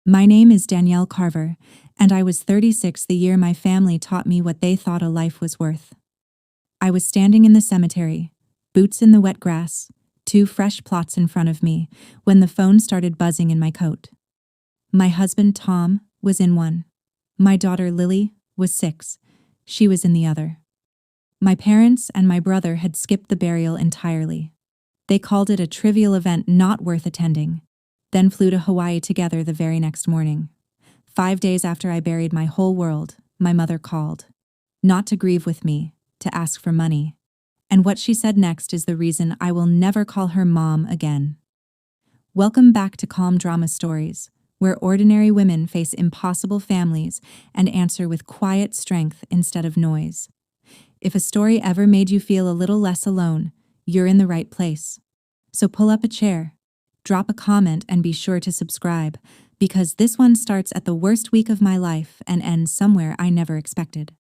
My name is Danielle Carver, and I was 36 the year my family taught me what they thought a life was worth. I was standing in the cemetery, boots in the wet grass, two fresh plots in front of me, when the phone started buzzing in my coat. My husband, Tom, was in one. My daughter, Lily, was 6. She was in the other. My parents and my brother had skipped the burial entirely. They called it a trivial event not worth attending, then flew to Hawaii together the very next morning. 5 days after I buried my whole world, my mother called. Not to grieve with me, to ask for money. And what she said next is the reason I will never call her mom again. Welcome back to Calm Drama Stories, where ordinary women face impossible families and answer with quiet strength instead of noise. If a story ever made you feel a little less alone, you're in the right place. So pull up a chair, drop a comment, and be sure to subscribe, because this one starts at the worst week of my life and ends somewhere I never expected.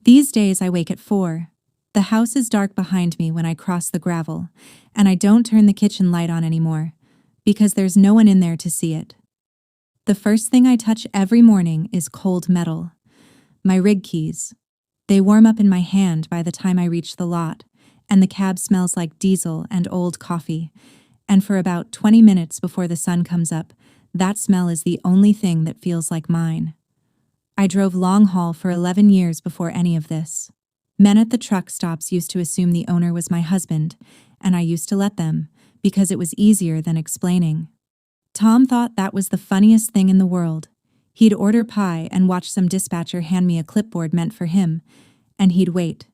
These days I wake at 4. The house is dark behind me when I cross the gravel, and I don't turn the kitchen light on anymore, because there's no one in there to see it. The first thing I touch every morning is cold metal. My rig keys. They warm up in my hand by the time I reach the lot, and the cab smells like diesel and old coffee. And for about 20 minutes before the sun comes up, that smell is the only thing that feels like mine. I drove long haul for 11 years before any of this. Men at the truck stops used to assume the owner was my husband, and I used to let them, because it was easier than explaining. Tom thought that was the funniest thing in the world. He'd order pie and watch some dispatcher hand me a clipboard meant for him, and he'd wait,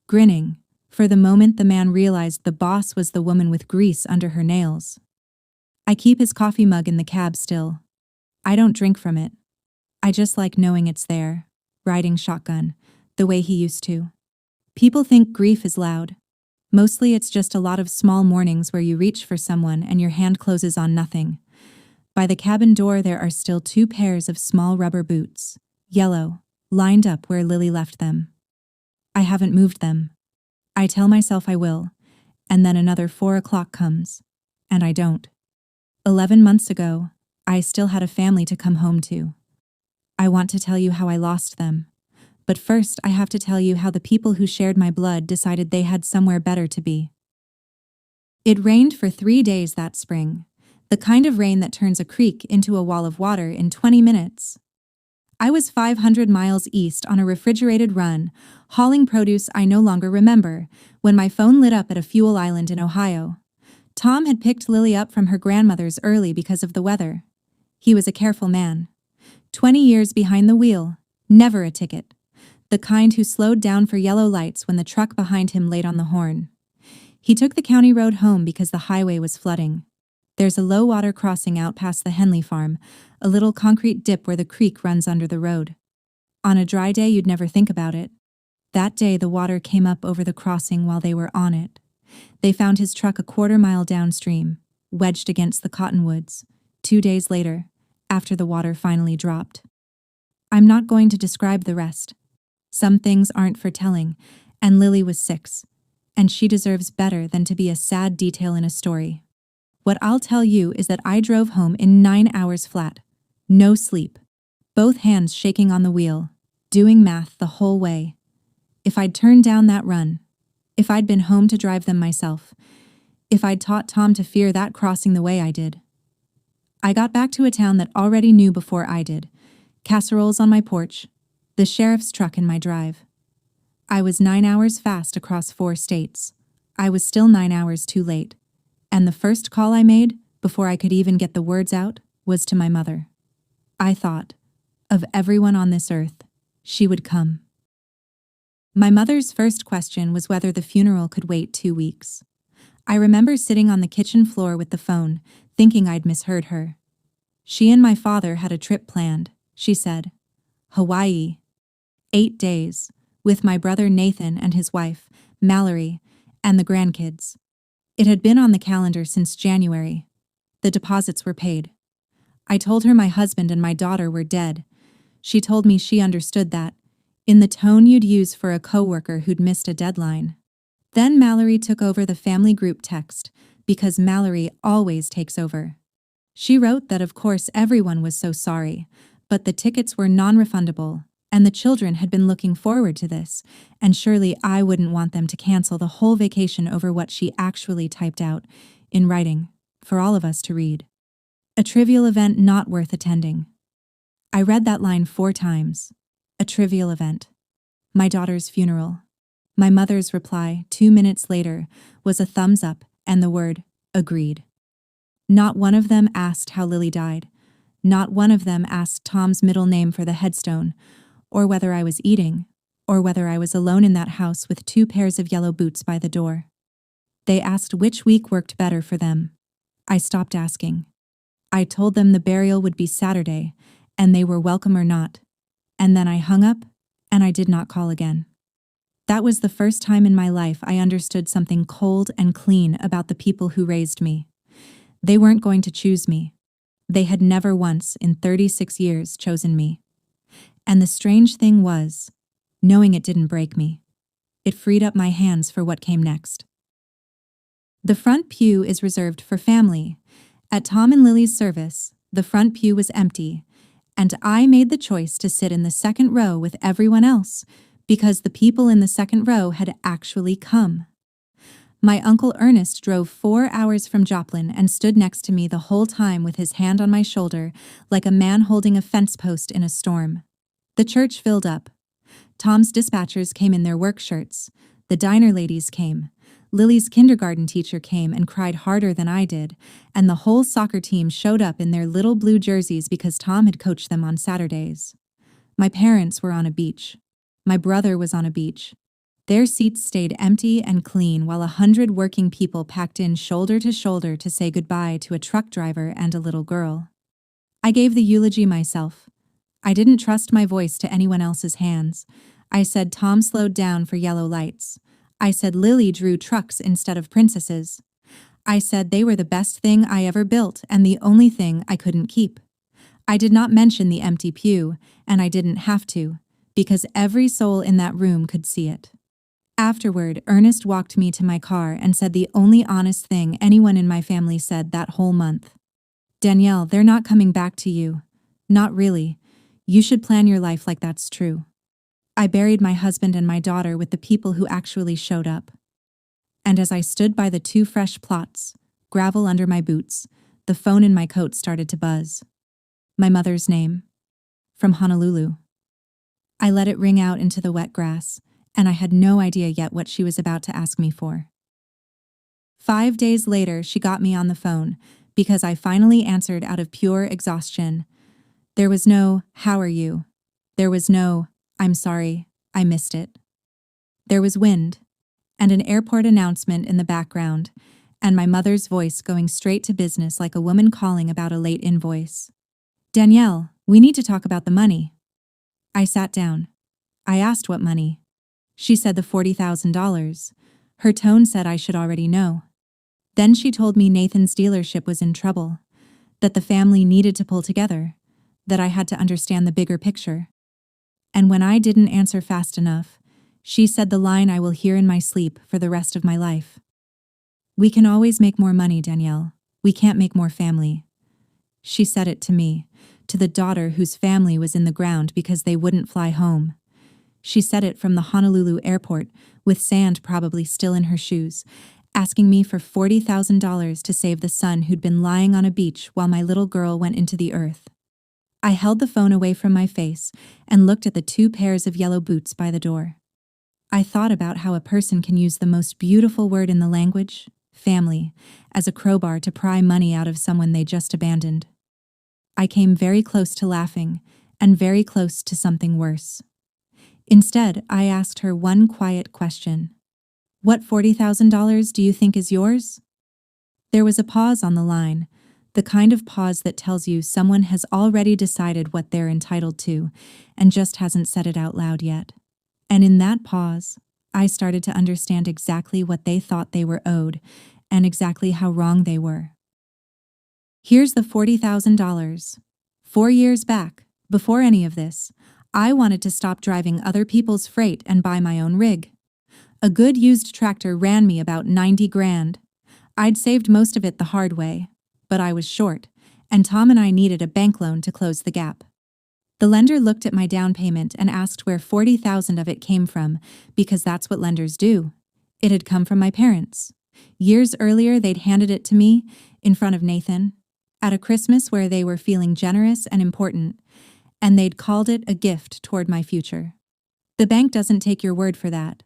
grinning, for the moment the man realized the boss was the woman with grease under her nails. I keep his coffee mug in the cab still. I don't drink from it. I just like knowing it's there, riding shotgun, the way he used to. People think grief is loud. Mostly it's just a lot of small mornings where you reach for someone and your hand closes on nothing. By the cabin door there are still 2 pairs of small rubber boots, yellow, lined up where Lily left them. I haven't moved them. I tell myself I will, and then another 4 o'clock comes, and I don't. 11 months ago, I still had a family to come home to. I want to tell you how I lost them, but first I have to tell you how the people who shared my blood decided they had somewhere better to be. It rained for 3 days that spring, the kind of rain that turns a creek into a wall of water in 20 minutes. I was 500 miles east on a refrigerated run, hauling produce I no longer remember, when my phone lit up at a fuel island in Ohio. Tom had picked Lily up from her grandmother's early because of the weather. He was a careful man. 20 years behind the wheel, never a ticket. The kind who slowed down for yellow lights when the truck behind him laid on the horn. He took the county road home because the highway was flooding. There's a low water crossing out past the Henley farm, a little concrete dip where the creek runs under the road. On a dry day you'd never think about it. That day the water came up over the crossing while they were on it. They found his truck a quarter mile downstream, wedged against the cottonwoods, 2 days later, after the water finally dropped. I'm not going to describe the rest. Some things aren't for telling, and Lily was 6, and she deserves better than to be a sad detail in a story. What I'll tell you is that I drove home in 9 hours flat. No sleep. Both hands shaking on the wheel, doing math the whole way. If I'd turned down that run, if I'd been home to drive them myself, if I'd taught Tom to fear that crossing the way I did. I got back to a town that already knew before I did. Casseroles on my porch, the sheriff's truck in my drive. I was 9 hours fast across 4 states. I was still 9 hours too late. And the first call I made, before I could even get the words out, was to my mother. I thought, of everyone on this earth, she would come. My mother's first question was whether the funeral could wait 2 weeks. I remember sitting on the kitchen floor with the phone, thinking I'd misheard her. She and my father had a trip planned, she said. Hawaii. 8 days, with my brother Nathan and his wife, Mallory, and the grandkids. It had been on the calendar since January. The deposits were paid. I told her my husband and my daughter were dead. She told me she understood that, in the tone you'd use for a coworker who'd missed a deadline. Then Mallory took over the family group text, because Mallory always takes over. She wrote that of course everyone was so sorry, but the tickets were non-refundable, and the children had been looking forward to this, and surely I wouldn't want them to cancel the whole vacation over what she actually typed out, in writing, for all of us to read. A trivial event not worth attending. I read that line 4 times. A trivial event. My daughter's funeral. My mother's reply, 2 minutes later, was a thumbs up and the word, agreed. Not one of them asked how Lily died. Not one of them asked Tom's middle name for the headstone, or whether I was eating, or whether I was alone in that house with 2 pairs of yellow boots by the door. They asked which week worked better for them. I stopped asking. I told them the burial would be Saturday, and they were welcome or not. And then I hung up, and I did not call again. That was the first time in my life I understood something cold and clean about the people who raised me. They weren't going to choose me. They had never once in 36 years chosen me. And the strange thing was, knowing it didn't break me. It freed up my hands for what came next. The front pew is reserved for family. At Tom and Lily's service, the front pew was empty, and I made the choice to sit in the second row with everyone else because the people in the second row had actually come. My Uncle Ernest drove 4 hours from Joplin and stood next to me the whole time with his hand on my shoulder like a man holding a fence post in a storm. The church filled up. Tom's dispatchers came in their work shirts. The diner ladies came. Lily's kindergarten teacher came and cried harder than I did, and the whole soccer team showed up in their little blue jerseys because Tom had coached them on Saturdays. My parents were on a beach. My brother was on a beach. Their seats stayed empty and clean while 100 working people packed in shoulder to shoulder to say goodbye to a truck driver and a little girl. I gave the eulogy myself. I didn't trust my voice to anyone else's hands. I said Tom slowed down for yellow lights. I said Lily drew trucks instead of princesses. I said they were the best thing I ever built and the only thing I couldn't keep. I did not mention the empty pew, and I didn't have to, because every soul in that room could see it. Afterward, Ernest walked me to my car and said the only honest thing anyone in my family said that whole month. Danielle, they're not coming back to you. Not really. You should plan your life like that's true. I buried my husband and my daughter with the people who actually showed up. And as I stood by the 2 fresh plots, gravel under my boots, the phone in my coat started to buzz. My mother's name. From Honolulu. I let it ring out into the wet grass, and I had no idea yet what she was about to ask me for. 5 days later, she got me on the phone, because I finally answered out of pure exhaustion. There was no, "How are you?" There was no, "I'm sorry, I missed it." There was wind, and an airport announcement in the background, and my mother's voice going straight to business like a woman calling about a late invoice. "Danielle, we need to talk about the money." I sat down. I asked what money. She said the $40,000. Her tone said I should already know. Then she told me Nathan's dealership was in trouble, that the family needed to pull together, that I had to understand the bigger picture. And when I didn't answer fast enough, she said the line I will hear in my sleep for the rest of my life. "We can always make more money, Danielle. We can't make more family." She said it to me, to the daughter whose family was in the ground because they wouldn't fly home. She said it from the Honolulu airport, with sand probably still in her shoes, asking me for $40,000 to save the son who'd been lying on a beach while my little girl went into the earth. I held the phone away from my face and looked at the 2 pairs of yellow boots by the door. I thought about how a person can use the most beautiful word in the language, family, as a crowbar to pry money out of someone they just abandoned. I came very close to laughing and very close to something worse. Instead, I asked her one quiet question. "What $40,000 do you think is yours?" There was a pause on the line, the kind of pause that tells you someone has already decided what they're entitled to and just hasn't said it out loud yet. And in that pause, I started to understand exactly what they thought they were owed and exactly how wrong they were. Here's the $40,000. 4 years back, before any of this, I wanted to stop driving other people's freight and buy my own rig. A good used tractor ran me about 90 grand. I'd saved most of it the hard way, but I was short, and Tom and I needed a bank loan to close the gap. The lender looked at my down payment and asked where $40,000 of it came from, because that's what lenders do. It had come from my parents. Years earlier, they'd handed it to me, in front of Nathan, at a Christmas where they were feeling generous and important, and they'd called it a gift toward my future. The bank doesn't take your word for that.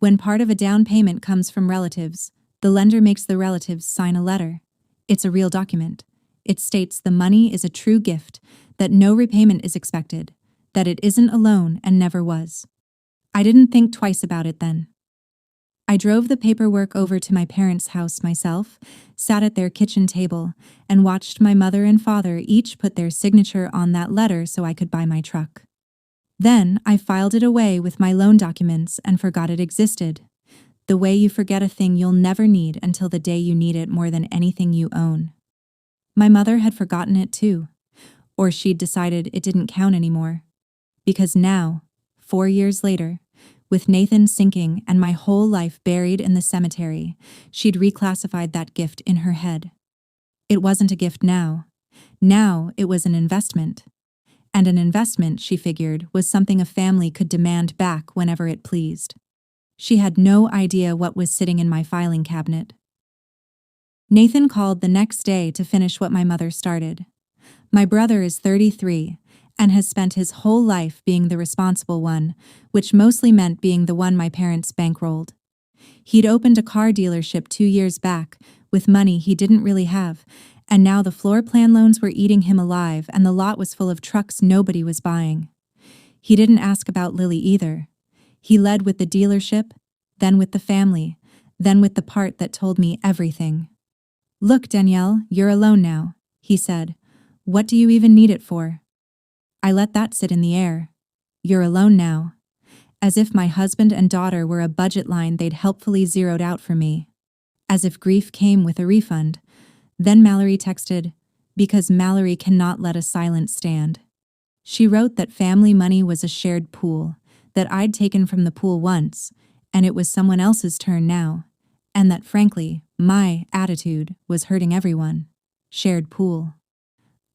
When part of a down payment comes from relatives, the lender makes the relatives sign a letter. It's a real document. It states the money is a true gift, that no repayment is expected, that it isn't a loan and never was. I didn't think twice about it then. I drove the paperwork over to my parents' house myself, sat at their kitchen table, and watched my mother and father each put their signature on that letter so I could buy my truck. Then I filed it away with my loan documents and forgot it existed. The way you forget a thing you'll never need until the day you need it more than anything you own. My mother had forgotten it too, or she'd decided it didn't count anymore. Because now, 4 years later, with Nathan sinking and my whole life buried in the cemetery, she'd reclassified that gift in her head. It wasn't a gift now. Now it was an investment. And an investment, she figured, was something a family could demand back whenever it pleased. She had no idea what was sitting in my filing cabinet. Nathan called the next day to finish what my mother started. My brother is 33 and has spent his whole life being the responsible one, which mostly meant being the one my parents bankrolled. He'd opened a car dealership 2 years back with money he didn't really have, and now the floor plan loans were eating him alive and the lot was full of trucks nobody was buying. He didn't ask about Lily either. He led with the dealership, then with the family, then with the part that told me everything. "Look, Danielle, you're alone now," he said. "What do you even need it for?" I let that sit in the air. You're alone now. As if my husband and daughter were a budget line they'd helpfully zeroed out for me. As if grief came with a refund. Then Mallory texted, because Mallory cannot let a silence stand. She wrote that family money was a shared pool, that I'd taken from the pool once, and it was someone else's turn now, and that frankly, my attitude was hurting everyone. Shared pool.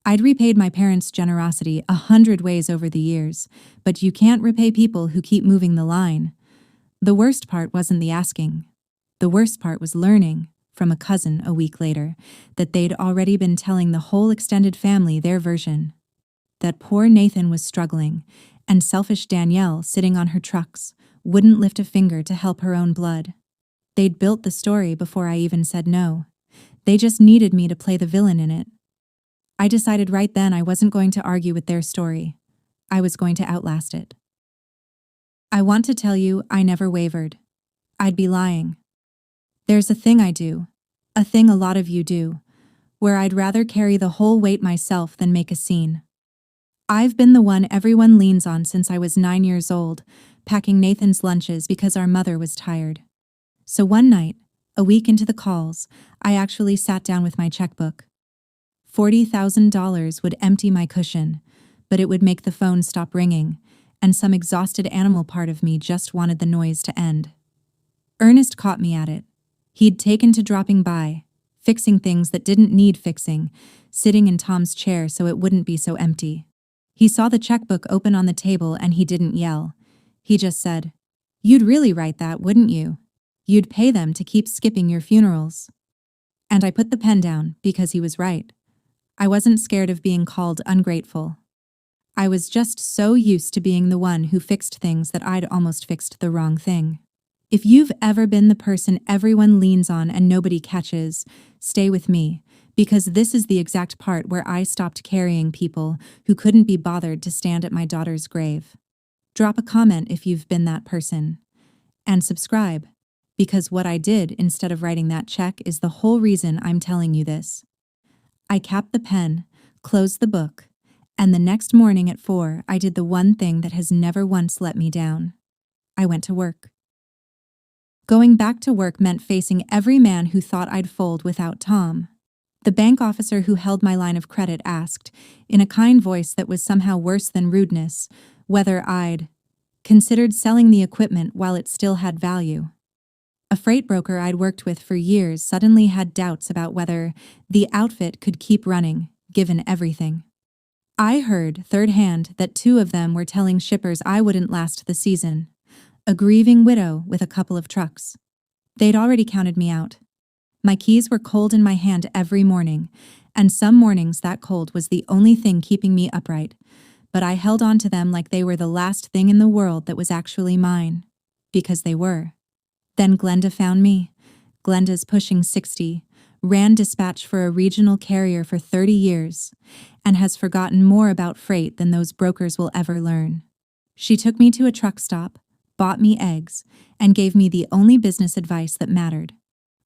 I'd repaid my parents' generosity 100 ways over the years, but you can't repay people who keep moving the line. The worst part wasn't the asking. The worst part was learning, from a cousin a week later, that they'd already been telling the whole extended family their version. That poor Nathan was struggling, and selfish Danielle, sitting on her trucks, wouldn't lift a finger to help her own blood. They'd built the story before I even said no. They just needed me to play the villain in it. I decided right then I wasn't going to argue with their story. I was going to outlast it. I want to tell you I never wavered. I'd be lying. There's a thing I do, a thing a lot of you do, where I'd rather carry the whole weight myself than make a scene. I've been the one everyone leans on since I was 9 years old, packing Nathan's lunches because our mother was tired. So one night, a week into the calls, I actually sat down with my checkbook. $40,000 would empty my cushion, but it would make the phone stop ringing, and some exhausted animal part of me just wanted the noise to end. Ernest caught me at it. He'd taken to dropping by, fixing things that didn't need fixing, sitting in Tom's chair so it wouldn't be so empty. He saw the checkbook open on the table and he didn't yell. He just said, "You'd really write that, wouldn't you? You'd pay them to keep skipping your funerals." And I put the pen down because he was right. I wasn't scared of being called ungrateful. I was just so used to being the one who fixed things that I'd almost fixed the wrong thing. If you've ever been the person everyone leans on and nobody catches, stay with me, because this is the exact part where I stopped carrying people who couldn't be bothered to stand at my daughter's grave. Drop a comment if you've been that person. And subscribe, because what I did instead of writing that check is the whole reason I'm telling you this. I capped the pen, closed the book, and the next morning at 4, I did the one thing that has never once let me down. I went to work. Going back to work meant facing every man who thought I'd fold without Tom. The bank officer who held my line of credit asked, in a kind voice that was somehow worse than rudeness, whether I'd considered selling the equipment while it still had value. A freight broker I'd worked with for years suddenly had doubts about whether the outfit could keep running, given everything. I heard, third hand, that 2 of them were telling shippers I wouldn't last the season. A grieving widow with a couple of trucks. They'd already counted me out. My keys were cold in my hand every morning, and some mornings that cold was the only thing keeping me upright, but I held on to them like they were the last thing in the world that was actually mine. Because they were. Then Glenda found me. Glenda's pushing 60, ran dispatch for a regional carrier for 30 years, and has forgotten more about freight than those brokers will ever learn. She took me to a truck stop, bought me eggs, and gave me the only business advice that mattered.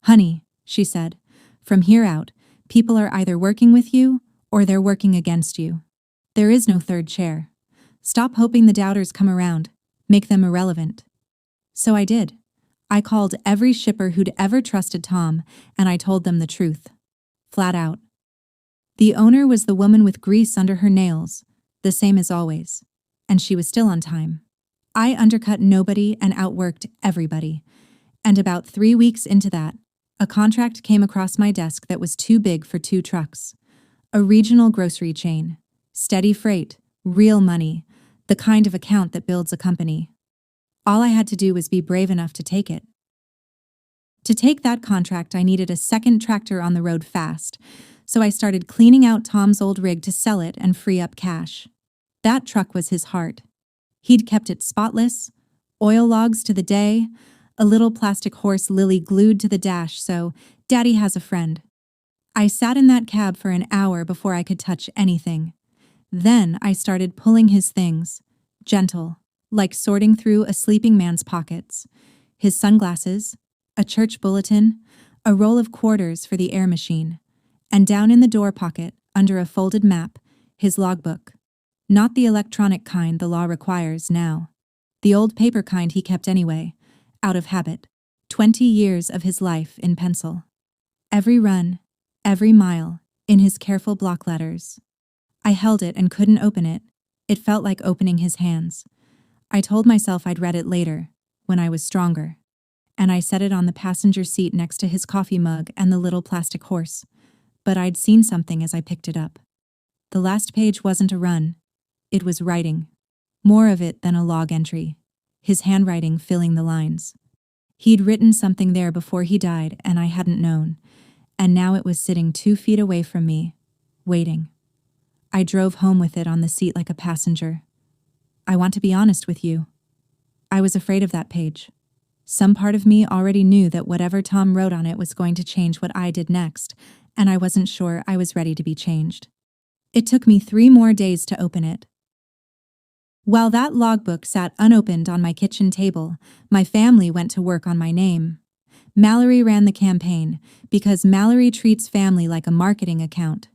"Honey," she said, "from here out, people are either working with you or they're working against you. There is no third chair. Stop hoping the doubters come around. Make them irrelevant." So I did. I called every shipper who'd ever trusted Tom, and I told them the truth. Flat out. The owner was the woman with grease under her nails, the same as always, and she was still on time. I undercut nobody and outworked everybody, and about 3 weeks into that, a contract came across my desk that was too big for 2 trucks. A regional grocery chain. Steady freight, real money, the kind of account that builds a company. All I had to do was be brave enough to take it. To take that contract, I needed a second tractor on the road fast, so I started cleaning out Tom's old rig to sell it and free up cash. That truck was his heart. He'd kept it spotless, oil logs to the day, a little plastic horse lily glued to the dash, so Daddy has a friend. I sat in that cab for an hour before I could touch anything. Then I started pulling his things, gentle, like sorting through a sleeping man's pockets. His sunglasses, a church bulletin, a roll of quarters for the air machine, and down in the door pocket, under a folded map, his logbook. Not the electronic kind the law requires now. The old paper kind he kept anyway, out of habit. 20 years of his life in pencil. Every run, every mile, in his careful block letters. I held it and couldn't open it. It felt like opening his hands. I told myself I'd read it later, when I was stronger. And I set it on the passenger seat next to his coffee mug and the little plastic horse. But I'd seen something as I picked it up. The last page wasn't a run. It was writing. More of it than a log entry. His handwriting filling the lines. He'd written something there before he died, and I hadn't known. And now it was sitting 2 feet away from me, waiting. I drove home with it on the seat like a passenger. I want to be honest with you. I was afraid of that page. Some part of me already knew that whatever Tom wrote on it was going to change what I did next, and I wasn't sure I was ready to be changed. It took me 3 more days to open it. While that logbook sat unopened on my kitchen table, my family went to work on my name. Mallory ran the campaign, because Mallory treats family like a marketing account.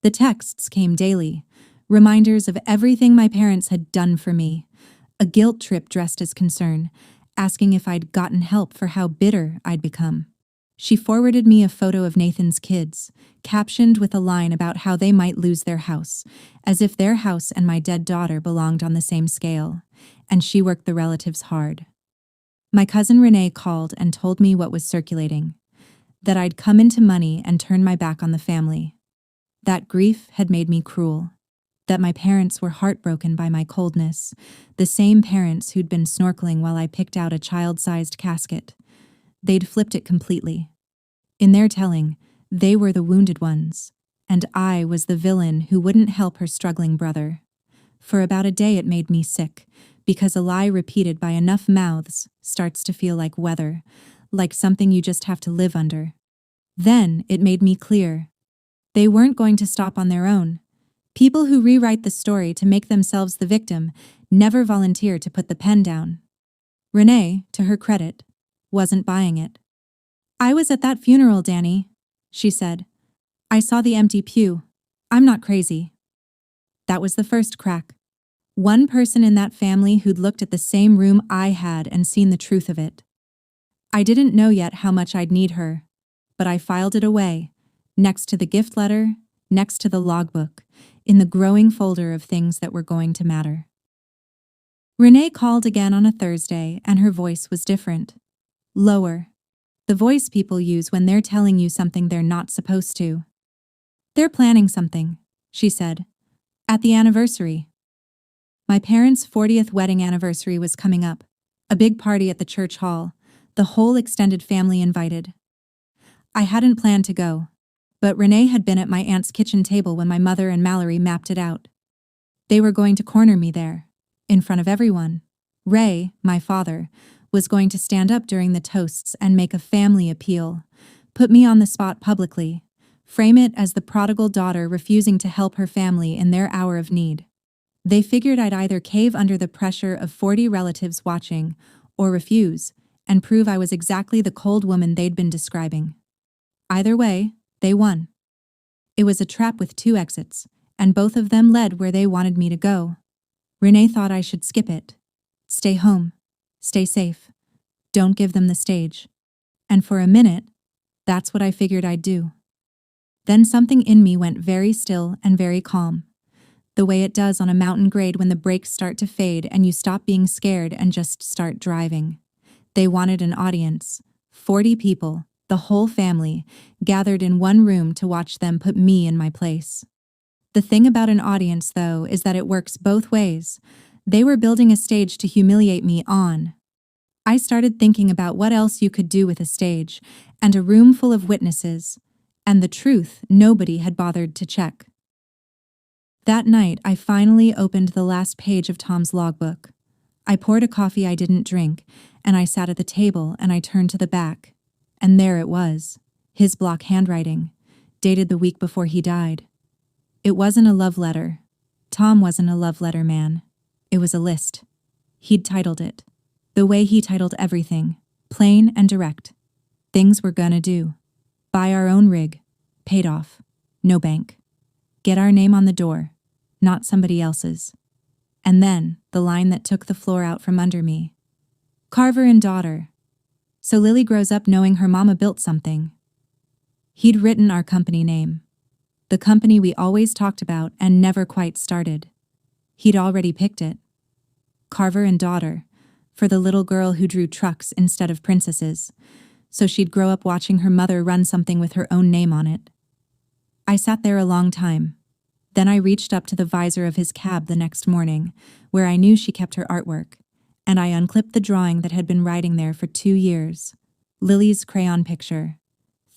The texts came daily, reminders of everything my parents had done for me, a guilt trip dressed as concern, asking if I'd gotten help for how bitter I'd become. She forwarded me a photo of Nathan's kids, captioned with a line about how they might lose their house, as if their house and my dead daughter belonged on the same scale, and she worked the relatives hard. My cousin Renee called and told me what was circulating, that I'd come into money and turn my back on the family. That grief had made me cruel. That my parents were heartbroken by my coldness, the same parents who'd been snorkeling while I picked out a child-sized casket. They'd flipped it completely. In their telling, they were the wounded ones, and I was the villain who wouldn't help her struggling brother. For about a day it made me sick, because a lie repeated by enough mouths starts to feel like weather, like something you just have to live under. Then it made me clear. They weren't going to stop on their own. People who rewrite the story to make themselves the victim never volunteer to put the pen down. Renee, to her credit, wasn't buying it. "I was at that funeral, Danny," she said. "I saw the empty pew. I'm not crazy." That was the first crack. One person in that family who'd looked at the same room I had and seen the truth of it. I didn't know yet how much I'd need her, but I filed it away, next to the gift letter, next to the logbook, in the growing folder of things that were going to matter. Renee called again on a Thursday, and her voice was different. Lower. The voice people use when they're telling you something they're not supposed to. They're planning something, she said. At the anniversary. My parents' 40th wedding anniversary was coming up. A big party at the church hall. The whole extended family invited. I hadn't planned to go, but Renee had been at my aunt's kitchen table when my mother and Mallory mapped it out. They were going to corner me there, in front of everyone. Ray, my father, was going to stand up during the toasts and make a family appeal, put me on the spot publicly, frame it as the prodigal daughter refusing to help her family in their hour of need. They figured I'd either cave under the pressure of 40 relatives watching, or refuse, and prove I was exactly the cold woman they'd been describing. Either way, they won. It was a trap with 2 exits, and both of them led where they wanted me to go. Renee thought I should skip it. Stay home. Stay safe. Don't give them the stage. And for a minute, that's what I figured I'd do. Then something in me went very still and very calm, the way it does on a mountain grade when the brakes start to fade and you stop being scared and just start driving. They wanted an audience, 40 people, the whole family, gathered in one room to watch them put me in my place. The thing about an audience, though, is that it works both ways. They were building a stage to humiliate me on. I started thinking about what else you could do with a stage, and a room full of witnesses, and the truth nobody had bothered to check. That night, I finally opened the last page of Tom's logbook. I poured a coffee I didn't drink, and I sat at the table and I turned to the back. And there it was, his block handwriting, dated the week before he died. It wasn't a love letter. Tom wasn't a love letter man. It was a list. He'd titled it, the way he titled everything, plain and direct. Things we're gonna do. Buy our own rig. Paid off. No bank. Get our name on the door, not somebody else's. And then, the line that took the floor out from under me. Carver and daughter. So Lily grows up knowing her mama built something. He'd written our company name. The company we always talked about and never quite started. He'd already picked it. Carver and daughter, for the little girl who drew trucks instead of princesses, so she'd grow up watching her mother run something with her own name on it. I sat there a long time. Then I reached up to the visor of his cab the next morning, where I knew she kept her artwork, and I unclipped the drawing that had been writing there for 2 years. Lily's crayon picture.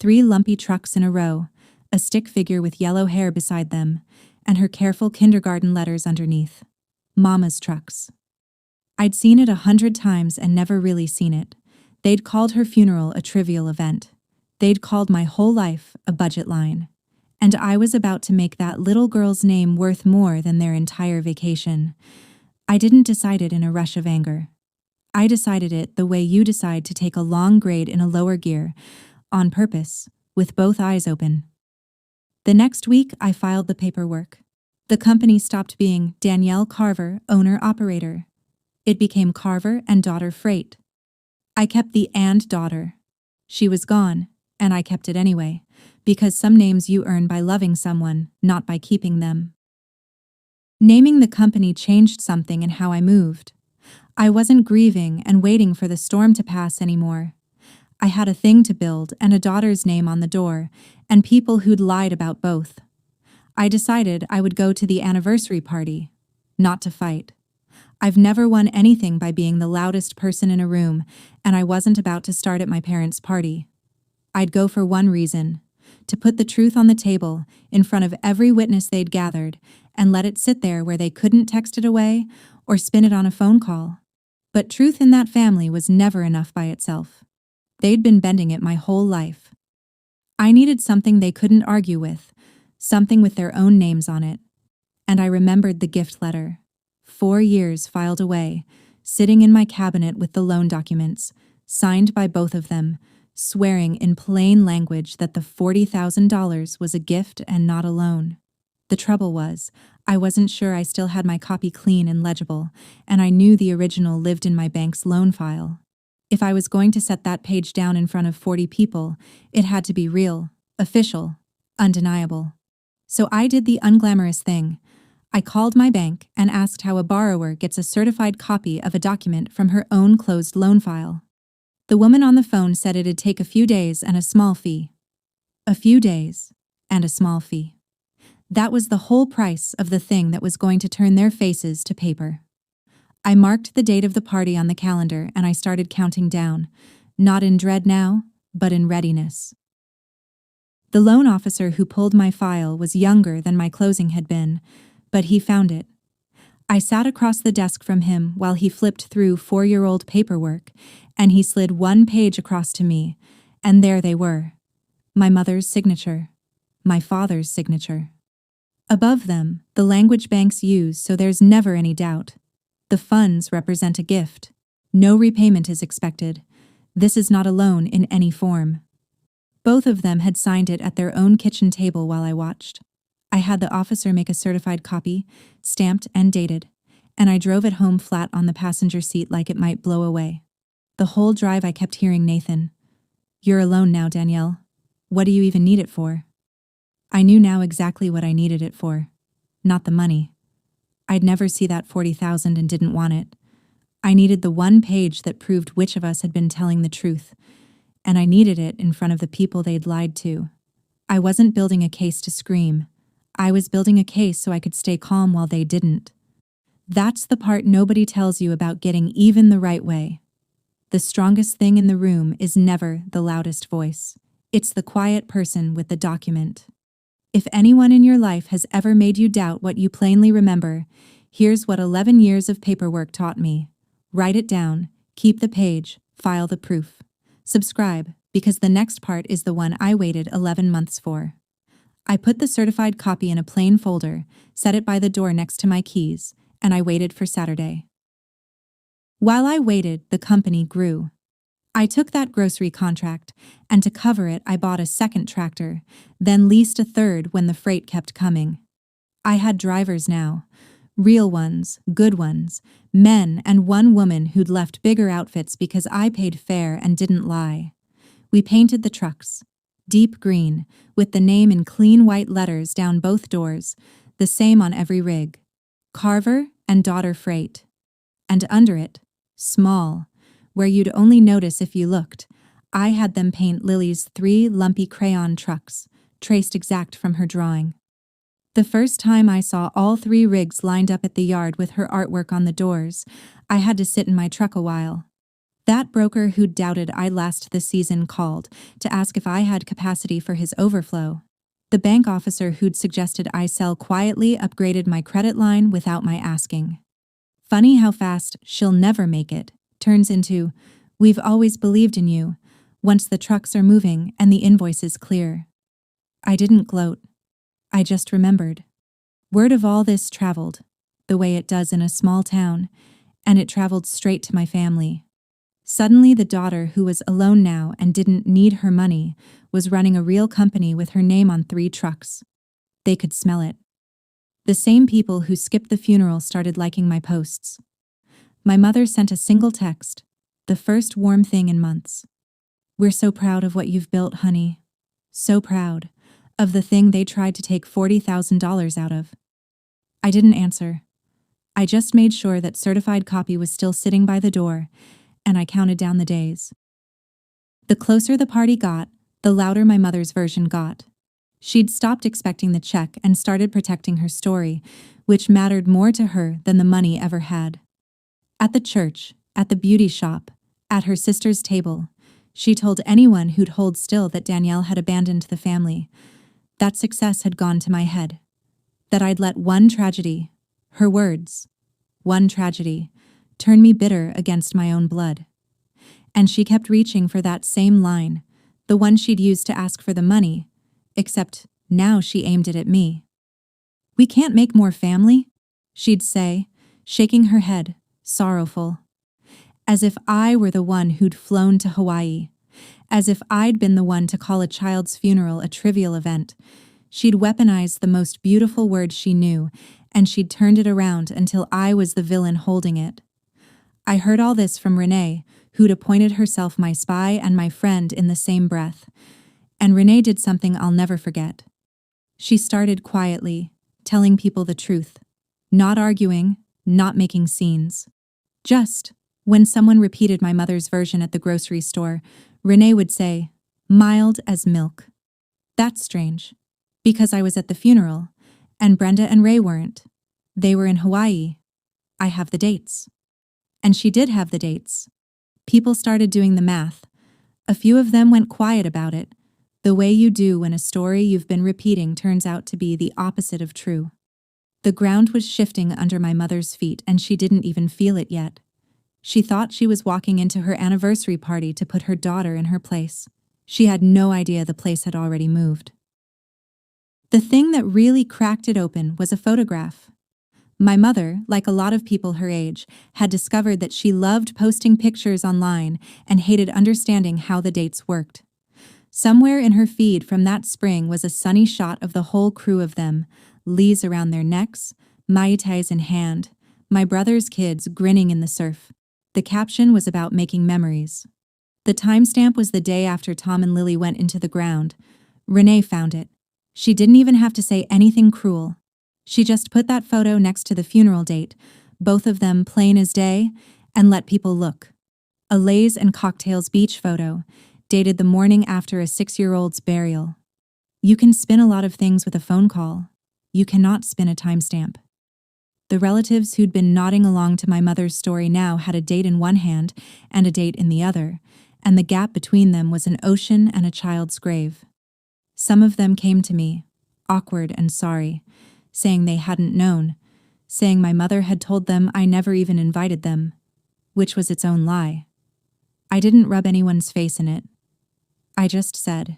3 lumpy trucks in a row, a stick figure with yellow hair beside them, and her careful kindergarten letters underneath. Mama's trucks. I'd seen it 100 times and never really seen it. They'd called her funeral a trivial event. They'd called my whole life a budget line. And I was about to make that little girl's name worth more than their entire vacation. I didn't decide it in a rush of anger. I decided it the way you decide to take a long grade in a lower gear, on purpose, with both eyes open. The next week, I filed the paperwork. The company stopped being Danielle Carver, owner-operator. It became Carver and Daughter Freight. I kept the and daughter. She was gone, and I kept it anyway, because some names you earn by loving someone, not by keeping them. Naming the company changed something in how I moved. I wasn't grieving and waiting for the storm to pass anymore. I had a thing to build and a daughter's name on the door, and people who'd lied about both. I decided I would go to the anniversary party, not to fight. I've never won anything by being the loudest person in a room, and I wasn't about to start at my parents' party. I'd go for one reason, to put the truth on the table in front of every witness they'd gathered and let it sit there where they couldn't text it away or spin it on a phone call. But truth in that family was never enough by itself. They'd been bending it my whole life. I needed something they couldn't argue with, something with their own names on it. And I remembered the gift letter. 4 years filed away, sitting in my cabinet with the loan documents, signed by both of them, swearing in plain language that the $40,000 was a gift and not a loan. The trouble was, I wasn't sure I still had my copy clean and legible, and I knew the original lived in my bank's loan file. If I was going to set that page down in front of 40 people, it had to be real, official, undeniable. So I did the unglamorous thing. I called my bank and asked how a borrower gets a certified copy of a document from her own closed loan file. The woman on the phone said it'd take a few days and a small fee. A few days and a small fee. That was the whole price of the thing that was going to turn their faces to paper. I marked the date of the party on the calendar and I started counting down, not in dread now, but in readiness. The loan officer who pulled my file was younger than my closing had been, but he found it. I sat across the desk from him while he flipped through 4-year-old paperwork, and he slid one page across to me, and there they were. My mother's signature. My father's signature. Above them, the language banks use so there's never any doubt. The funds represent a gift. No repayment is expected. This is not a loan in any form. Both of them had signed it at their own kitchen table while I watched. I had the officer make a certified copy, stamped and dated, and I drove it home flat on the passenger seat like it might blow away. The whole drive I kept hearing Nathan. "You're alone now, Danielle. What do you even need it for?" I knew now exactly what I needed it for. Not the money. I'd never see that 40,000 and didn't want it. I needed the one page that proved which of us had been telling the truth, and I needed it in front of the people they'd lied to. I wasn't building a case to scream. I was building a case so I could stay calm while they didn't. That's the part nobody tells you about getting even the right way. The strongest thing in the room is never the loudest voice. It's the quiet person with the document. If anyone in your life has ever made you doubt what you plainly remember, here's what 11 years of paperwork taught me. Write it down, keep the page, file the proof. Subscribe, because the next part is the one I waited 11 months for. I put the certified copy in a plain folder, set it by the door next to my keys, and I waited for Saturday. While I waited, the company grew. I took that grocery contract, and to cover it, I bought a second tractor, then leased a third when the freight kept coming. I had drivers now. Real ones, good ones, men and one woman who'd left bigger outfits because I paid fair and didn't lie. We painted the trucks. Deep green, with the name in clean white letters down both doors, the same on every rig. Carver and Daughter Freight. And under it, small, where you'd only notice if you looked, I had them paint Lily's 3 lumpy crayon trucks, traced exact from her drawing. The first time I saw all 3 rigs lined up at the yard with her artwork on the doors, I had to sit in my truck a while. That broker who'd doubted I'd last the season called to ask if I had capacity for his overflow. The bank officer who'd suggested I sell quietly upgraded my credit line without my asking. Funny how fast "she'll never make it" turns into "we've always believed in you" once the trucks are moving and the invoice is clear. I didn't gloat. I just remembered. Word of all this traveled, the way it does in a small town, and it traveled straight to my family. Suddenly the daughter who was alone now and didn't need her money was running a real company with her name on 3 trucks. They could smell it. The same people who skipped the funeral started liking my posts. My mother sent a single text, the first warm thing in months. "We're so proud of what you've built, honey. So proud of the thing they tried to take $40,000 out of." I didn't answer. I just made sure that certified copy was still sitting by the door, and I counted down the days. The closer the party got, the louder my mother's version got. She'd stopped expecting the check and started protecting her story, which mattered more to her than the money ever had. At the church, at the beauty shop, at her sister's table, she told anyone who'd hold still that Danielle had abandoned the family. That success had gone to my head. That I'd let one tragedy, her words, one tragedy, turn me bitter against my own blood. And she kept reaching for that same line, the one she'd used to ask for the money, except now she aimed it at me. "We can't make more family?" she'd say, shaking her head, sorrowful. As if I were the one who'd flown to Hawaii. As if I'd been the one to call a child's funeral a trivial event. She'd weaponized the most beautiful word she knew, and she'd turned it around until I was the villain holding it. I heard all this from Renee, who'd appointed herself my spy and my friend in the same breath. And Renee did something I'll never forget. She started quietly, telling people the truth. Not arguing, not making scenes. Just, when someone repeated my mother's version at the grocery store, Renee would say, "Mild as milk." That's strange, because I was at the funeral, And Brenda and Ray weren't. They were in Hawaii. I have the dates. And she did have the dates. People started doing the math. A few of them went quiet about it, the way you do when a story you've been repeating turns out to be the opposite of true. The ground was shifting under my mother's feet, and she didn't even feel it yet. She thought she was walking into her anniversary party to put her daughter in her place. She had no idea the place had already moved. The thing that really cracked it open was a photograph. My mother, like a lot of people her age, had discovered that she loved posting pictures online and hated understanding how the dates worked. Somewhere in her feed from that spring was a sunny shot of the whole crew of them, leis around their necks, mai tais in hand, my brother's kids grinning in the surf. The caption was about making memories. The timestamp was the day after Tom and Lily went into the ground. Renee found it. She didn't even have to say anything cruel. She just put that photo next to the funeral date, both of them plain as day, and let people look. A Lays and Cocktails beach photo, dated the morning after a 6-year-old's burial. You can spin a lot of things with a phone call. You cannot spin a timestamp. The relatives who'd been nodding along to my mother's story now had a date in one hand and a date in the other, and the gap between them was an ocean and a child's grave. Some of them came to me, awkward and sorry, saying they hadn't known, saying my mother had told them I never even invited them, which was its own lie. I didn't rub anyone's face in it. I just said,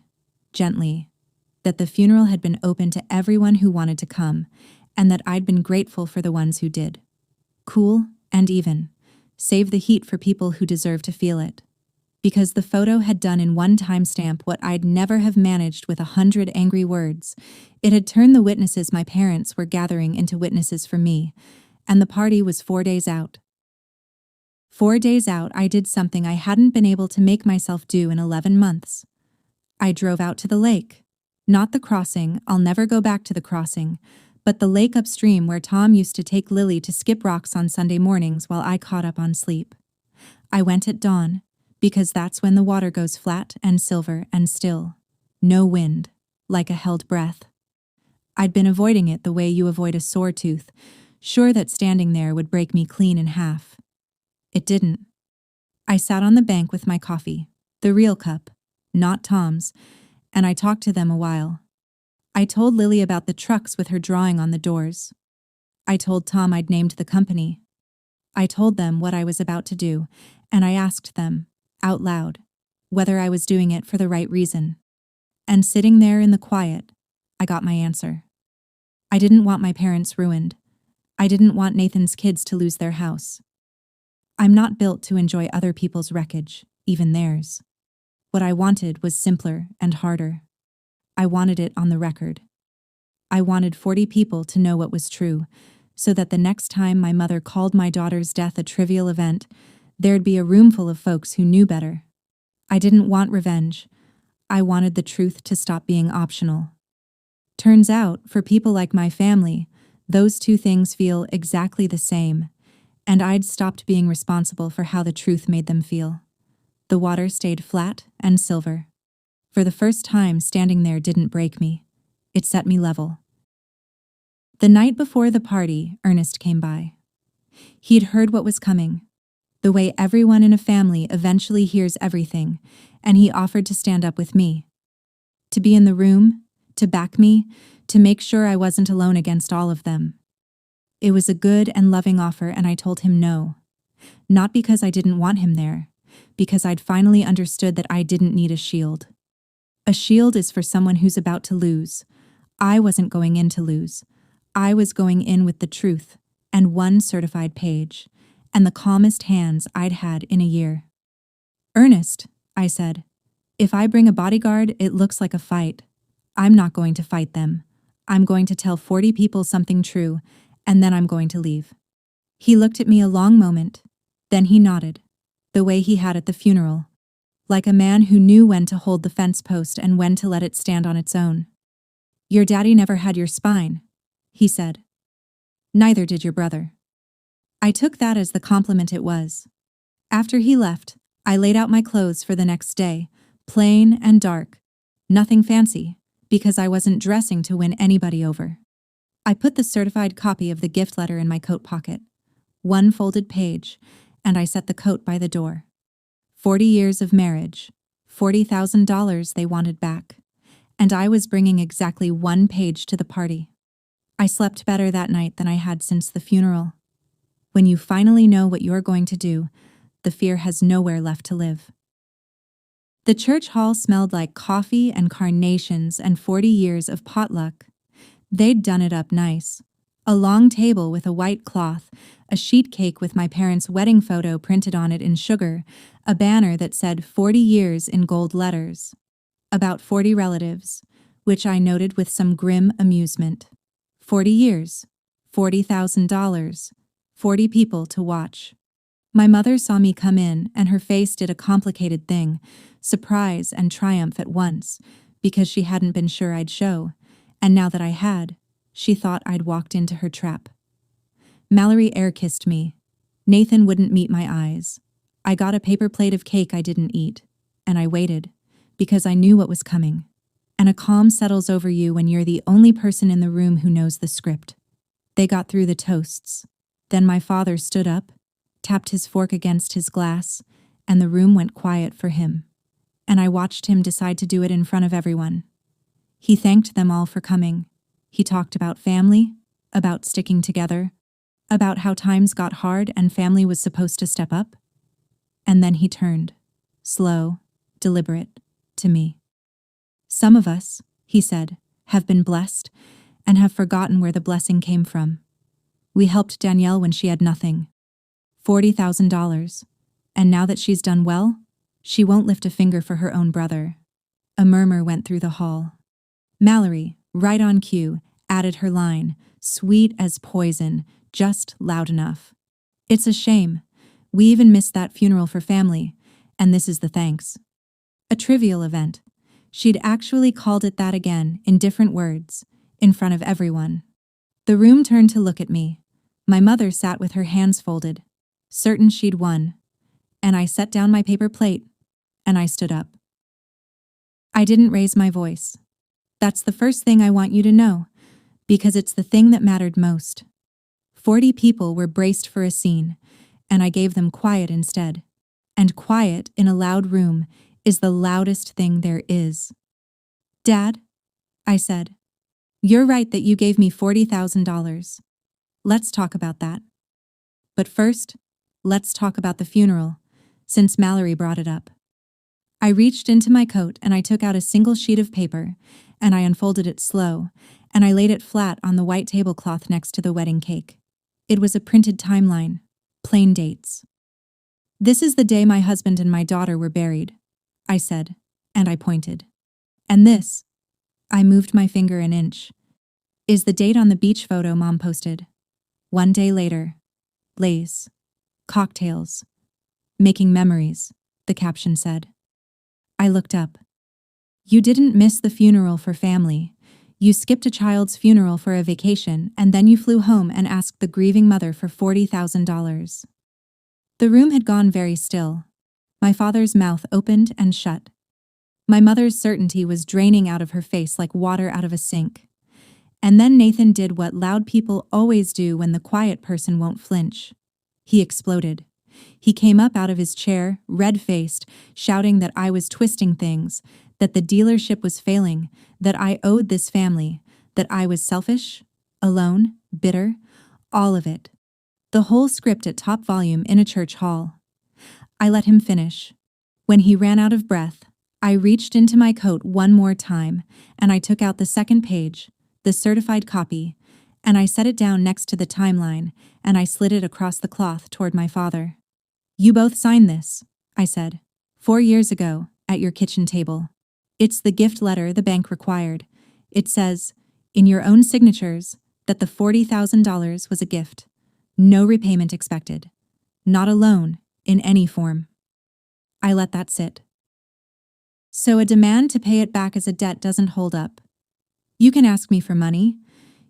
gently, that the funeral had been open to everyone who wanted to come, and that I'd been grateful for the ones who did. Cool and even. Save the heat for people who deserve to feel it. Because the photo had done in one timestamp what I'd never have managed with 100 angry words. It had turned the witnesses my parents were gathering into witnesses for me, and the party was 4 days out. 4 days out, I did something I hadn't been able to make myself do in 11 months. I drove out to the lake. Not the crossing, I'll never go back to the crossing, but the lake upstream where Tom used to take Lily to skip rocks on Sunday mornings while I caught up on sleep. I went at dawn, because that's when the water goes flat and silver and still. No wind, like a held breath. I'd been avoiding it the way you avoid a sore tooth, sure that standing there would break me clean in half. It didn't. I sat on the bank with my coffee, the real cup, not Tom's, and I talked to them a while. I told Lily about the trucks with her drawing on the doors. I told Tom I'd named the company. I told them what I was about to do, and I asked them, out loud, whether I was doing it for the right reason. And sitting there in the quiet, I got my answer. I didn't want my parents ruined. I didn't want Nathan's kids to lose their house. I'm not built to enjoy other people's wreckage, even theirs. What I wanted was simpler and harder. I wanted it on the record. I wanted 40 people to know what was true, so that the next time my mother called my daughter's death a trivial event, there'd be a room full of folks who knew better. I didn't want revenge. I wanted the truth to stop being optional. Turns out, for people like my family, those two things feel exactly the same, and I'd stopped being responsible for how the truth made them feel. The water stayed flat and silver. For the first time, standing there didn't break me. It set me level. The night before the party, Ernest came by. He'd heard what was coming, the way everyone in a family eventually hears everything, and he offered to stand up with me. To be in the room, to back me, to make sure I wasn't alone against all of them. It was a good and loving offer, and I told him no. Not because I didn't want him there, because I'd finally understood that I didn't need a shield. A shield is for someone who's about to lose. I wasn't going in to lose. I was going in with the truth, and one certified page, and the calmest hands I'd had in a year. Ernest, I said, if I bring a bodyguard, it looks like a fight. I'm not going to fight them. I'm going to tell 40 people something true, and then I'm going to leave. He looked at me a long moment, then he nodded, the way he had at the funeral, like a man who knew when to hold the fence post and when to let it stand on its own. Your daddy never had your spine, he said. Neither did your brother. I took that as the compliment it was. After he left, I laid out my clothes for the next day, plain and dark, nothing fancy, because I wasn't dressing to win anybody over. I put the certified copy of the gift letter in my coat pocket, one folded page, and I set the coat by the door. 40 years of marriage, $40,000 they wanted back, and I was bringing exactly one page to the party. I slept better that night than I had since the funeral. When you finally know what you're going to do, the fear has nowhere left to live. The church hall smelled like coffee and carnations and 40 years of potluck. They'd done it up nice. A long table with a white cloth, a sheet cake with my parents' wedding photo printed on it in sugar, a banner that said 40 years in gold letters. About 40 relatives, which I noted with some grim amusement. 40 years, $40,000, 40 people to watch. My mother saw me come in, and her face did a complicated thing, surprise and triumph at once, because she hadn't been sure I'd show, and now that I had, she thought I'd walked into her trap. Mallory air-kissed me. Nathan wouldn't meet my eyes. I got a paper plate of cake I didn't eat, and I waited, because I knew what was coming. And a calm settles over you when you're the only person in the room who knows the script. They got through the toasts. Then my father stood up, tapped his fork against his glass, and the room went quiet for him. And I watched him decide to do it in front of everyone. He thanked them all for coming. He talked about family, about sticking together, about how times got hard and family was supposed to step up. And then he turned, slow, deliberate, to me. Some of us, he said, have been blessed and have forgotten where the blessing came from. We helped Danielle when she had nothing. $40,000. And now that she's done well, she won't lift a finger for her own brother. A murmur went through the hall. Mallory, right on cue, added her line, sweet as poison, just loud enough. It's a shame. We even missed that funeral for family, and this is the thanks. A trivial event. She'd actually called it that again, in different words, in front of everyone. The room turned to look at me. My mother sat with her hands folded, certain she'd won, and I set down my paper plate, and I stood up. I didn't raise my voice. That's the first thing I want you to know, because it's the thing that mattered most. 40 people were braced for a scene, and I gave them quiet instead. And quiet in a loud room is the loudest thing there is. Dad, I said, you're right that you gave me $40,000. Let's talk about that. But first, let's talk about the funeral, since Mallory brought it up. I reached into my coat and I took out a single sheet of paper, and I unfolded it slow, and I laid it flat on the white tablecloth next to the wedding cake. It was a printed timeline, plain dates. This is the day my husband and my daughter were buried, I said, and I pointed. And this, I moved my finger an inch, is the date on the beach photo Mom posted. 1 day later. Lays. Cocktails. Making memories, the caption said. I looked up. You didn't miss the funeral for family. You skipped a child's funeral for a vacation, and then you flew home and asked the grieving mother for $40,000. The room had gone very still. My father's mouth opened and shut. My mother's certainty was draining out of her face like water out of a sink. And then Nathan did what loud people always do when the quiet person won't flinch. He exploded. He came up out of his chair, red-faced, shouting that I was twisting things, that the dealership was failing, that I owed this family, that I was selfish, alone, bitter, all of it. The whole script at top volume in a church hall. I let him finish. When he ran out of breath, I reached into my coat one more time, and I took out the second page, the certified copy, and I set it down next to the timeline, and I slid it across the cloth toward my father. You both signed this, I said, 4 years ago, at your kitchen table. It's the gift letter the bank required. It says, in your own signatures, that the $40,000 was a gift. No repayment expected. Not a loan, in any form. I let that sit. So a demand to pay it back as a debt doesn't hold up. You can ask me for money.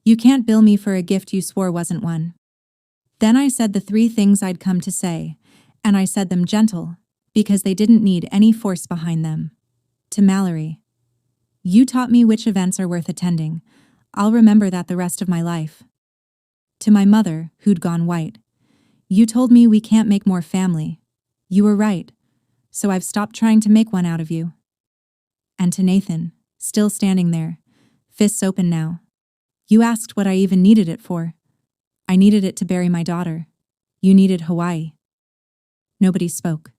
You can't bill me for a gift you swore wasn't one. Then I said the 3 things I'd come to say, and I said them gentle, because they didn't need any force behind them. To Mallory. You taught me which events are worth attending. I'll remember that the rest of my life. To my mother, who'd gone white. You told me we can't make more family. You were right. So I've stopped trying to make one out of you. And to Nathan, still standing there, fists open now. You asked what I even needed it for. I needed it to bury my daughter. You needed Hawaii. Nobody spoke.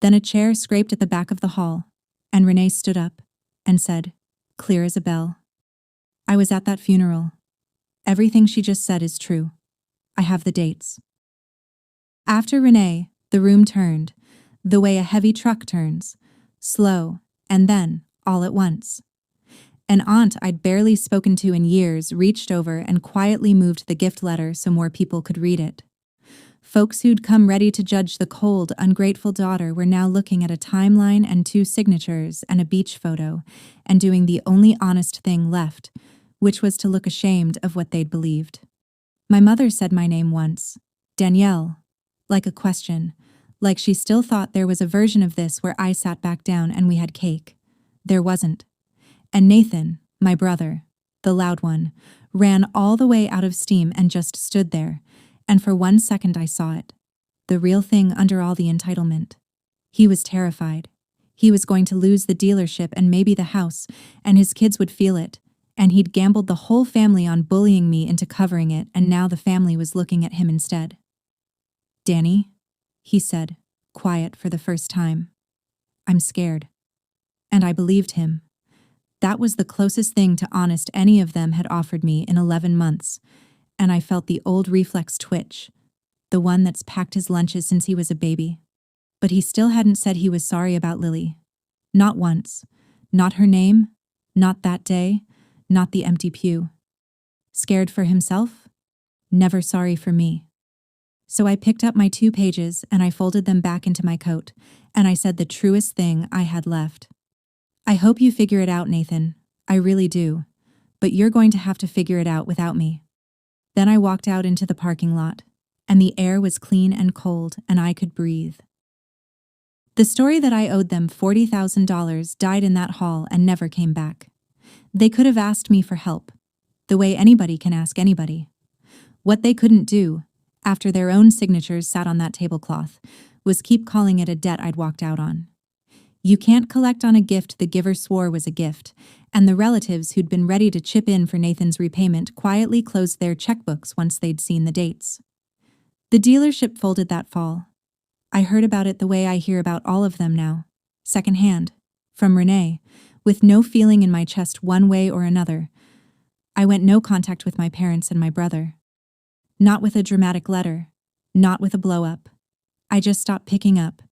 Then a chair scraped at the back of the hall, and Renee stood up and said, clear as a bell, I was at that funeral. Everything she just said is true. I have the dates. After Renee, the room turned, the way a heavy truck turns, slow, and then, all at once. An aunt I'd barely spoken to in years reached over and quietly moved the gift letter so more people could read it. Folks who'd come ready to judge the cold, ungrateful daughter were now looking at a timeline and 2 signatures and a beach photo, and doing the only honest thing left, which was to look ashamed of what they'd believed. My mother said my name once, Danielle, like a question, like she still thought there was a version of this where I sat back down and we had cake. There wasn't. And Nathan, my brother, the loud one, ran all the way out of steam and just stood there, and for 1 second I saw it. The real thing under all the entitlement. He was terrified. He was going to lose the dealership and maybe the house, and his kids would feel it, and he'd gambled the whole family on bullying me into covering it, and now the family was looking at him instead. Danny, he said, quiet for the first time. I'm scared. And I believed him. That was the closest thing to honest any of them had offered me in 11 months, and I felt the old reflex twitch, the one that's packed his lunches since he was a baby. But he still hadn't said he was sorry about Lily. Not once. Not her name. Not that day. Not the empty pew. Scared for himself? Never sorry for me. So I picked up my 2 pages and I folded them back into my coat, and I said the truest thing I had left. I hope you figure it out, Nathan. I really do. But you're going to have to figure it out without me. Then I walked out into the parking lot, and the air was clean and cold, and I could breathe. The story that I owed them $40,000 died in that hall and never came back. They could have asked me for help, the way anybody can ask anybody. What they couldn't do, after their own signatures sat on that tablecloth, was keep calling it a debt I'd walked out on. You can't collect on a gift the giver swore was a gift, and the relatives who'd been ready to chip in for Nathan's repayment quietly closed their checkbooks once they'd seen the dates. The dealership folded that fall. I heard about it the way I hear about all of them now, secondhand, from Renee, with no feeling in my chest one way or another. I went no contact with my parents and my brother. Not with a dramatic letter, not with a blow-up. I just stopped picking up,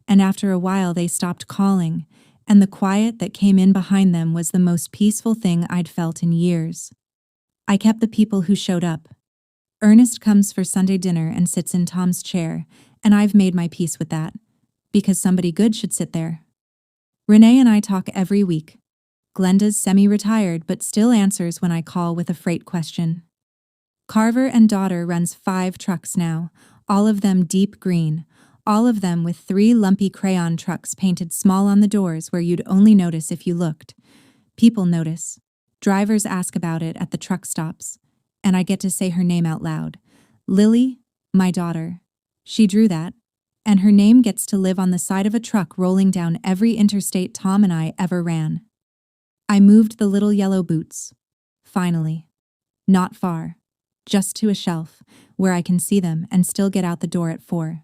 and after a while they stopped calling, and the quiet that came in behind them was the most peaceful thing I'd felt in years. I kept the people who showed up. Ernest comes for Sunday dinner and sits in Tom's chair, and I've made my peace with that, because somebody good should sit there. Renee and I talk every week. Glenda's semi-retired but still answers when I call with a freight question. Carver and daughter runs 5 trucks now, all of them deep green, all of them with 3 lumpy crayon trucks painted small on the doors where you'd only notice if you looked. People notice. Drivers ask about it at the truck stops, and I get to say her name out loud. Lily, my daughter. She drew that, and her name gets to live on the side of a truck rolling down every interstate Tom and I ever ran. I moved the little yellow boots. Finally. Not far. Just to a shelf, where I can see them and still get out the door at 4.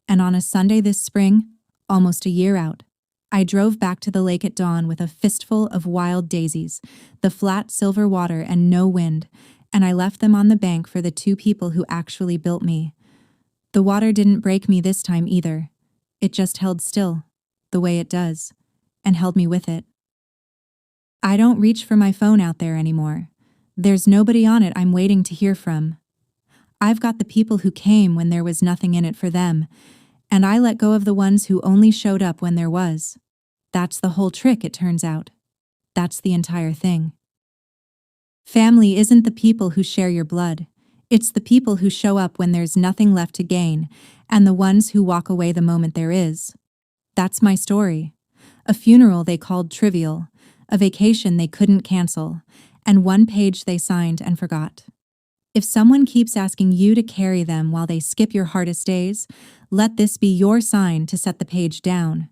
And on a Sunday this spring, almost a year out, I drove back to the lake at dawn with a fistful of wild daisies, the flat silver water and no wind, and I left them on the bank for the 2 people who actually built me. The water didn't break me this time either. It just held still, the way it does, and held me with it. I don't reach for my phone out there anymore. There's nobody on it I'm waiting to hear from. I've got the people who came when there was nothing in it for them, and I let go of the ones who only showed up when there was. That's the whole trick, it turns out. That's the entire thing. Family isn't the people who share your blood. It's the people who show up when there's nothing left to gain, and the ones who walk away the moment there is. That's my story. A funeral they called trivial, a vacation they couldn't cancel, and one page they signed and forgot. If someone keeps asking you to carry them while they skip your hardest days, let this be your sign to set the page down.